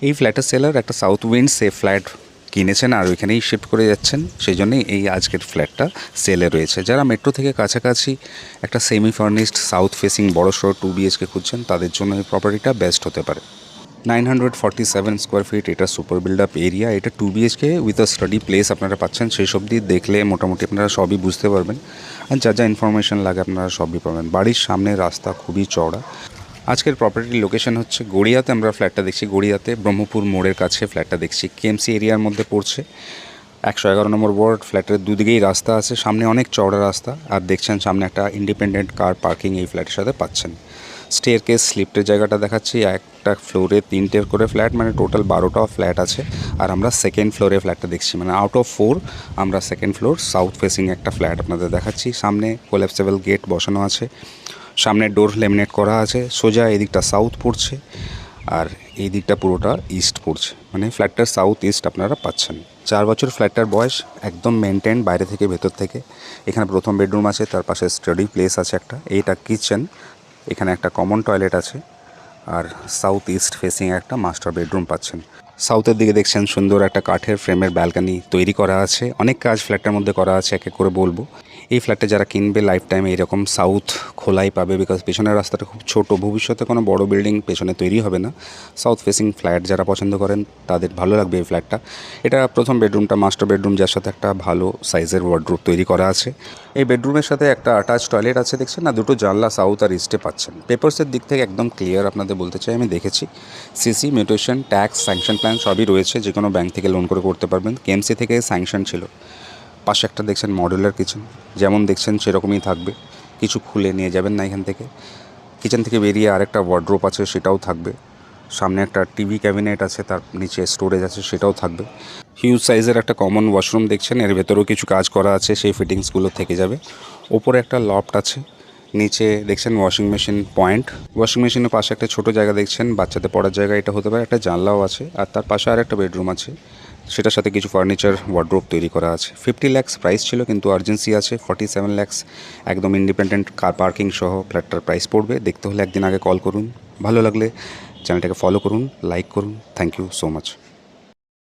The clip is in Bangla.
এই ফ্ল্যাটের সেলার একটা সাউথ উইন্ড সেফ ফ্ল্যাট কিনেছেন আর ওইখানেই শিফট করে যাচ্ছেন, সেই জন্যই এই আজকের ফ্ল্যাটটা সেলে রয়েছে। যারা মেট্রো থেকে কাছাকাছি একটা সেমি ফার্নিশড সাউথ ফেসিং বড়সড় 2 BHK খুঁজছেন, তাদের জন্য এই প্রপার্টিটা বেস্ট হতে পারে। 947 স্কোয়ার ফিট, এটা সুপার বিল্ড আপ এরিয়া, এটা 2 BHK with a study place আপনারা পাচ্ছেন। সেই সব দিয়ে দেখলে মোটামুটি আপনারা সবই বুঝতে পারবেন, আর যা যা ইনফরমেশন লাগে আপনারা সবই পাবেন। বাড়ির সামনে রাস্তা খুবই চওড়া। আজকের প্রপার্টির লোকেশন হচ্ছে গড়িয়াতে। আমরা ফ্ল্যাটটা দেখছি গড়িয়াতে, ব্রহ্মপুর মোড়ের কাছে ফ্ল্যাটটা দেখছি। কেএমসি এরিয়ার মধ্যে পড়ছে, 111 নম্বর ওয়ার্ড। ফ্ল্যাটের দুদিকেই রাস্তা আছে, সামনে অনেক চওড়া রাস্তা, আর দেখছেন সামনে একটা ইন্ডিপেন্ডেন্ট কার পার্কিং এই ফ্ল্যাটের সাথে পাচ্ছেন। স্টেয়ারকেস লিফটের জায়গাটা দেখাচ্ছি। একটা ফ্লোরে 3টের করে ফ্ল্যাট, মানে টোটাল 12টা ফ্ল্যাট আছে। আর আমরা সেকেন্ড ফ্লোরে ফ্ল্যাটটা দেখছি, মানে আউট অফ 4 আমরা সেকেন্ড ফ্লোর সাউথ ফেসিং একটা ফ্ল্যাট আপনাদের দেখাচ্ছি। সামনে কোল্যাপসেবল গেট বসানো আছে, সামনে ডোর লেমিনেট করা আছে। সোজা এদিকটা সাউথ পড়ছে আর এই দিকটা পুরোটা ইস্ট পড়ছে, মানে ফ্ল্যাটটার সাউথ ইস্ট আপনারা পাচ্ছেন। 4 বছর ফ্ল্যাটটার বয়স, একদম মেনটেন বাইরে থেকে ভেতর থেকে। এখানে প্রথম বেডরুম আছে, তার পাশে স্টাডি প্লেস আছে একটা, এইটা কিচেন, এখানে একটা কমন টয়লেট আছে, আর সাউথ ইস্ট ফেসিং একটা মাস্টার বেডরুম পাচ্ছেন। সাউথের দিকে দেখছেন সুন্দর একটা কাঠের ফ্রেমের ব্যালকানি তৈরি করা আছে। অনেক কাজ ফ্ল্যাটটার মধ্যে করা আছে, এক এক করে বলবো। এই ফ্ল্যাটটা যারা কিনবে লাইফ টাইমে এরকম সাউথ খোলাই পাবে, বিকজ পেছনের রাস্তাটা খুব ছোট, ভবিষ্যতে কোনো বড় বিল্ডিং পেছনে তৈরি হবে না। সাউথ ফেসিং ফ্ল্যাট যারা পছন্দ করেন তাদের ভালো লাগবে এই ফ্ল্যাটটা। এটা প্রথম বেডরুমটা মাস্টার বেডরুম, যার সাথে একটা ভালো সাইজের ওয়ার্ডরোব তৈরি করা আছে। এই বেডরুমের সাথে একটা অ্যাটাচ টয়লেট আছে দেখছেন না, দুটো জানলা সাউথ আর ইস্টে পাচ্ছেন। পেপারসের দিক থেকে একদম ক্লিয়ার আপনাদের বলতে চাই, আমি দেখেছি। CC, mutation, tax, sanction plan সবই রয়েছে, যে কোনো ব্যাংক থেকে লোন করে করতে পারবেন। কেএমসি থেকে স্যাংশন ছিল। পাশে একটা দেখছেন মডুলার কিচেন, যেমন দেখছেন সেরকমই থাকবে, কিছু খুলে নিয়ে যাবেন না এখান থেকে। কিচেন থেকে বেরিয়ে আরেকটা ওয়ার্ডরোব আছে, সেটাও থাকবে। সামনে একটা টিভি ক্যাবিনেট আছে, তার নিচে স্টোরেজ আছে, সেটাও থাকবে। হিউজ সাইজের একটা কমন ওয়াশরুম দেখছেন, এর ভেতরেও কিছু কাজ করা আছে, সেই ফিটিংসগুলো থেকে যাবে। ওপরে একটা লফট আছে, নিচে দেখছেন ওয়াশিং মেশিন পয়েন্ট। ওয়াশিং মেশিনের পাশে একটা ছোটো জায়গা দেখছেন, বাচ্চাদের পড়ার জায়গা এটা হতে পারে। একটা জানলাও আছে, আর তার পাশে আর একটা বেডরুম আছে, সেটার সাথে কিছু ফার্নিচার ওয়ার্ডরোব তৈরি করা আছে। 50 লাখ প্রাইস ছিল, কিন্তু আর্জেন্সি আছে 47 লাখ। একদম ইন্ডিপেন্ডেন্ট কার পার্কিং সহ ফ্ল্যাটটার প্রাইস পড়বে। দেখতে হলে একদিন আগে কল করুন। ভালো লাগলে চ্যানেলটাকে ফলো করুন, লাইক করুন। Thank you so much.